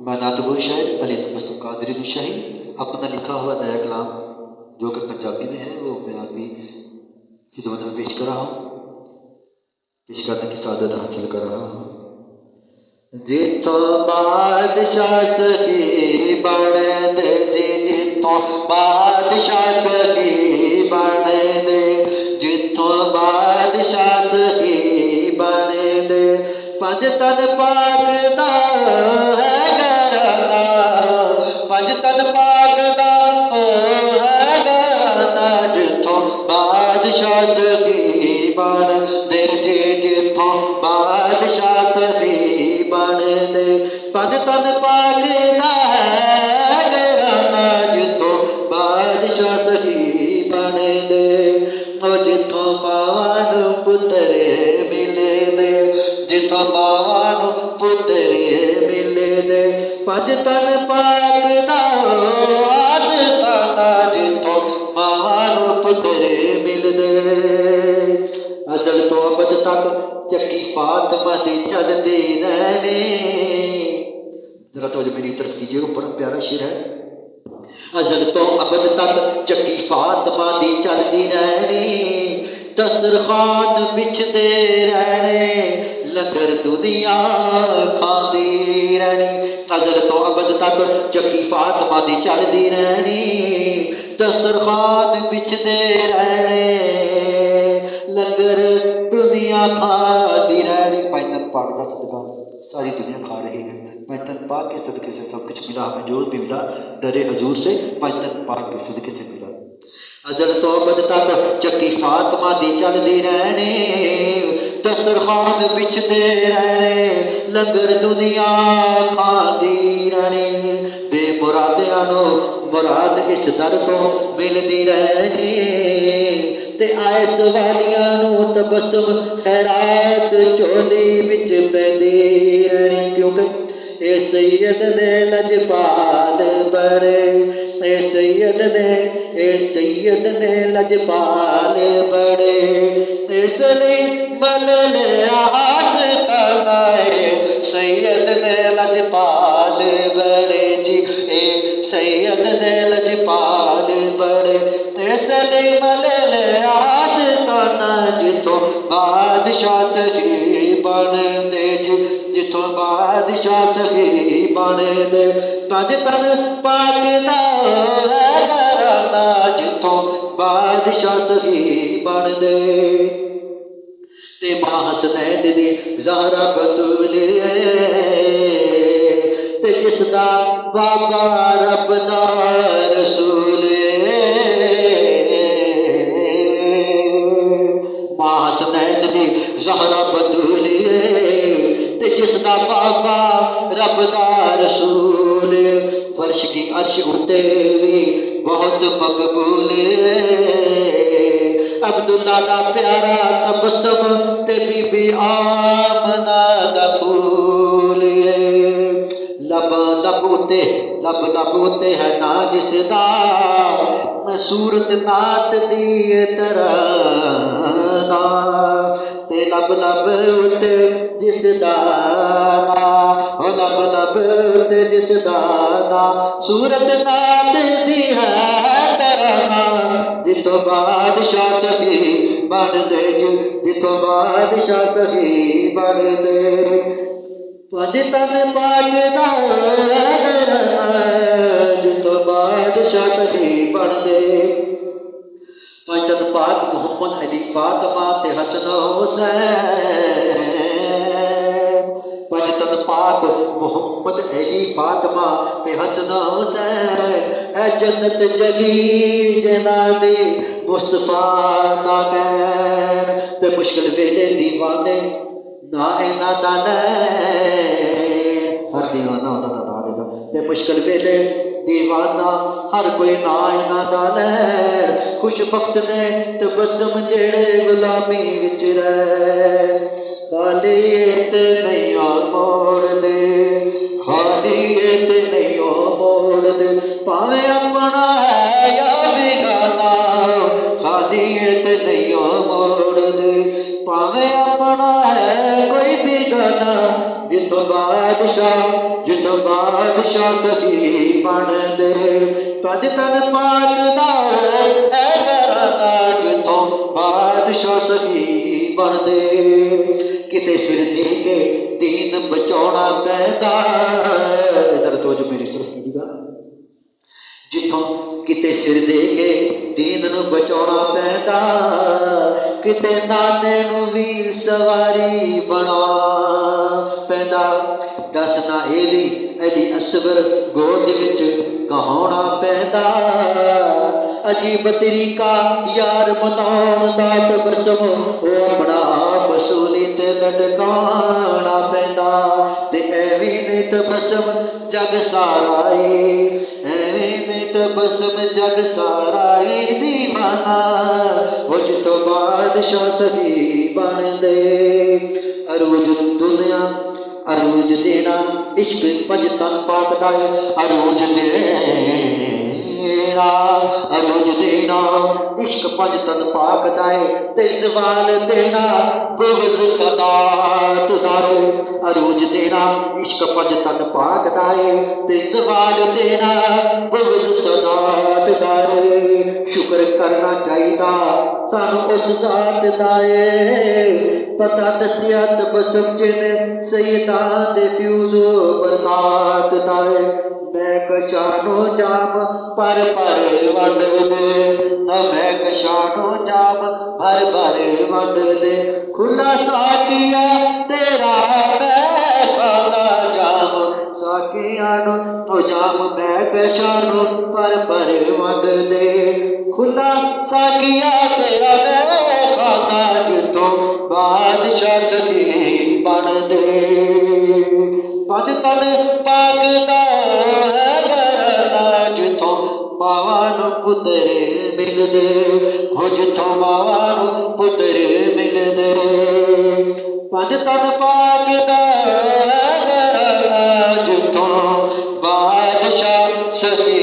मैं नातगुर शायर अली तबस्सुम कादरी दुशाही अपना लिखा हुआ नया कलाम जो कि पंजाबी में है वो मैं आपकी खिदमत में पेश कर रहा हूँ, पेश करने की सादत हासिल कर रहा हूँ। जिथों बादशाह सही बन दे जी, जिथों बादशाह सही बन दे, जिथों बादशाह सही बन दे, पंज तन पाक दा है घराना, पंज तन पाक दा है घराना, जिथों बादशाह सही बन दे जी, जिथों बादशाह सही बन दे, पंज तन पाक दा है घराना, जिथों बादशाह सही बन दे, जिथों मावां नूं पुत्तरे मिले दे, जिथों मावां नूं पुत्तरे मिले दे, पंज तन पाक दा आस्ताना, जिथों मावां नूं पुत्तरे मिलदे। अज़ल तो अबद तक चक्की फातिमा दी चलदी रहनी। जरा तो मेरी तरफ कीजिएगा, बड़ा प्यारा शेर है। अज़ल तो अबद तक चक्की फातिमा दी चलदी रहनी, दस्तरखान बिछदे रहने, लंगर दुनिया खांदी रहनी। अज़ल तो अबद तक चक्की फातिमा दी चलदी रहनी, दस्तरखान बिछदे रहने, लंगर दुनिया खांदी रहनी। पैतन पाक का सदका सारी दुनिया खा रही है। पैतन पाक के सदके से सब कुछ मिला, हमें जो भी मिला दरे हजूर से पैतन पाक के सदके से मिला। अज़ल तो अबद तक चक्की फातिमा दी चलदी रहनी, दस्तरखान बिछदे रहने, लंगर दुनिया खांदी रहनी, बेमुरादियां नूं मुराद इस दर तो मिलदी रहनी, ते आए सवालियां नूं तबस्सुम खैरात झोली विच पैंदी रहनी। क्योंकि ए सैयद ने लजपाल बड़े, ए सैयद ने लजपाल बड़े, इसलिए मलल आस्ताना, सैयद ने लजपाल बड़े जी, ए सैयद ने लजपाल बड़े, इसलिए मलल आस्ताना, जिथों बादशाह सही बन दे जी, जिथों बादशाह सही बन दे, पंज तन पाक दा है घराना, जिथों बादशाह सही बन दे। ते मां हसनैन दी ज़हरा बतूल ते जिसदा बाबा रब दा रसूल, मां हसनैन दी ज़हरा बतूल ते जिसदा बाबा रब दा रसूल, फर्श की अर्श उते भी बहुत मकबूल, अब्दुल्ला दा प्यारा तबस्सुम ते बीबी आमना दा फूल, लब लब उते है ना जिसदा, सूरत नात दी तराना, ते लब उते जिसदा ना, लब उते जिसदा ना, सूरत नात दी है तराना, जिथों बादशाह सही बन दे, जिथों बादशाह सही बन दे, पंज तन पाक दा घराना, जिथों बादशाह सही बन दे। पंज तन पाक मोहम्मद अली फातिमा ते हसन हुसैन, पंज तन पाक मोहम्मद अली फातिमा ते हसन हुसैन, ऐ जन्नत जगी जना दे मुस्तफा दा नैन, ते मुश्किल वेले दीवाने ना इना दा नैन, हर दीवाना उन्हां दा नाम लेदा, ते मुश्किल वेले दीवाना हर कोई ना इना दा नैन, खुशबख्त ने तबस्सुम जेड़े गुलामी विच रह, खाली ते नहीं मोड़ दे, खाली ते नहीं मोड़ दे, भावें अपना है या बेगाना, खाली ते नहीं मोड़ दे, भावें अपना है कोई बेगाना, जिथ ਜਿੱਥੋਂ ਬਾਦਸ਼ਾਹ ਸਖੀ ਬਣਦੇ ਪੰਜ ਤਨ ਪਾਕ ਦਾ ਐ ਘਰਾਨਾ ਜਿੱਥੋਂ ਬਾਦਸ਼ਾਹ ਸਖੀ ਬਣਦੇ ਕਿਤੇ ਸਿਰ ਦੇ ਕੇ ਦੀਨ ਬਚਾਉਣਾ ਪੈਂਦਾ ਜ਼ਰਾ ਤੋਜੋ ਮੇਰੀ ਤਰਫ ਕੀਜੀਗਾ ਜਿੱਥੋਂ ਕਿਤੇ ਸਿਰ ਦੇ ਕੇ ਦੀਨ ਨੂੰ ਬਚਾਉਣਾ ਪੈਂਦਾ ਕਿਤੇ ਨਾਨੇ ਨੂੰ ਵੀ ਸਵਾਰੀ ਬਣਾਉਣਾ ਪੈਂਦਾ ਦੱਸਣਾ ਇਹ ਵੀ ਇਹਦੀ ਅਸਬਰ ਗੋਦ ਵਿੱਚ ਕਹਾਉਣਾ ਪੈਂਦਾ ਅਜੀਬ ਤਰੀਕਾ ਯਾਰ ਮਨਾਉਣ ਦਾ ਤਬਸਮ ਉਹ ਆਪਣਾ ਆਪ ਸੂਲੀ ਤੇ ਲਟਕਾਉਣਾ ਪੈਂਦਾ ਤੇ ਐਵੇਂ ਨਹੀਂ ਤਬਸਮ ਜਗ ਸਾਰਾ ਏ ਐਵੇਂ ਨਹੀਂ ਤਬਸਮ ਜਗ ਸਾਰਾ ਏ ਦੀਵਾਨਾ ਉਹ ਜਿੱਥੋਂ ਬਾਦਸ਼ਾਹ ਸਹੀ ਬਣਦੇ ਅਰੂਜ ਦੁਨੀਆ ਅਰੂਜ ਦੇਣਾ ਇਸ਼ਕ ਪੰਜ ਤਨ ਪਾਕ ਦਾ ਅਰੂਜ ਦੇਣਾ ਇਸ਼ਕ ਪੰਜ ਤਨ ਪਾਕ ਦਾ ਤੇ ਸਵਾਲ ਦੇਣਾ ਬੁਗਜ਼ ਸਦਾਤ ਦਾ ਅਰੂਜ ਦੇਣਾ ਇਸ਼ਕ ਪੰਜ ਤਨ ਪਾਕ ਦਾ ਤੇ ਸਵਾਲ ਦੇਣਾ ਬੁਗਜ਼ ਸਦਾਤ ਦਾ ਸ਼ੁਕਰ ਕਰਨਾ ਚਾਹੀਦਾ ਸਾਨੂੰ ਉਸ ਜ਼ਾਤ ਦਾ ਪਤਾ ਦੱਸਿਆ ਤਬਸਮ ਜਿਹਨੇ ਸਈਦਾਂ ਦੇ ਫਿਊਜ਼ੋ ਬਰਨਾਤ ਦਾ ਮੈਂ ਕਸ਼ਾਨੋ ਜਾਮ ਪਰ ਵੰਡਦੇ ਨਾ ਮੈਂ ਕਸ਼ਾਨੋ ਜਾਮ ਭਰ ਵੰਡਦੇ ਖੁੱਲਾ ਸਾਕੀਆ ਤੇਰਾ ਮੈਂ ਖਾਦਾ ਜਾਮ ਸਾਕੀਆਂ ਨੂੰ ਜਾਮ ਮੈਂ ਕਸ਼ਾਨੋ ਪਰ ਵੰਡਦੇ ਖੁੱਲਾ ਸਾਕੀਆ ਤੇਰਾ ਮੈਂ ਖਾਦਾ ਜਿੱਥੋਂ ਬਾਦਸ਼ਾਹ ਸਹੀ ਬਣਦੇ ਪੰਜ ਤਨ ਪਾਕ ਦਾ ਘਰਾਨਾ ਜਿੱਥੋਂ ਮਾਵਾਂ ਨੂੰ ਪੁੱਤਰ ਮਿਲਦੇ ਹੋ ਜਿੱਥੋਂ ਮਾਵਾਂ ਨੂੰ ਪੁੱਤਰ ਮਿਲਦੇ ਪੰਜ ਤਨ ਪਾਕ ਦਾ ਘਰਾਨਾ ਜਿੱਥੋਂ ਬਾਦਸ਼ਾਹ ਸਹੀ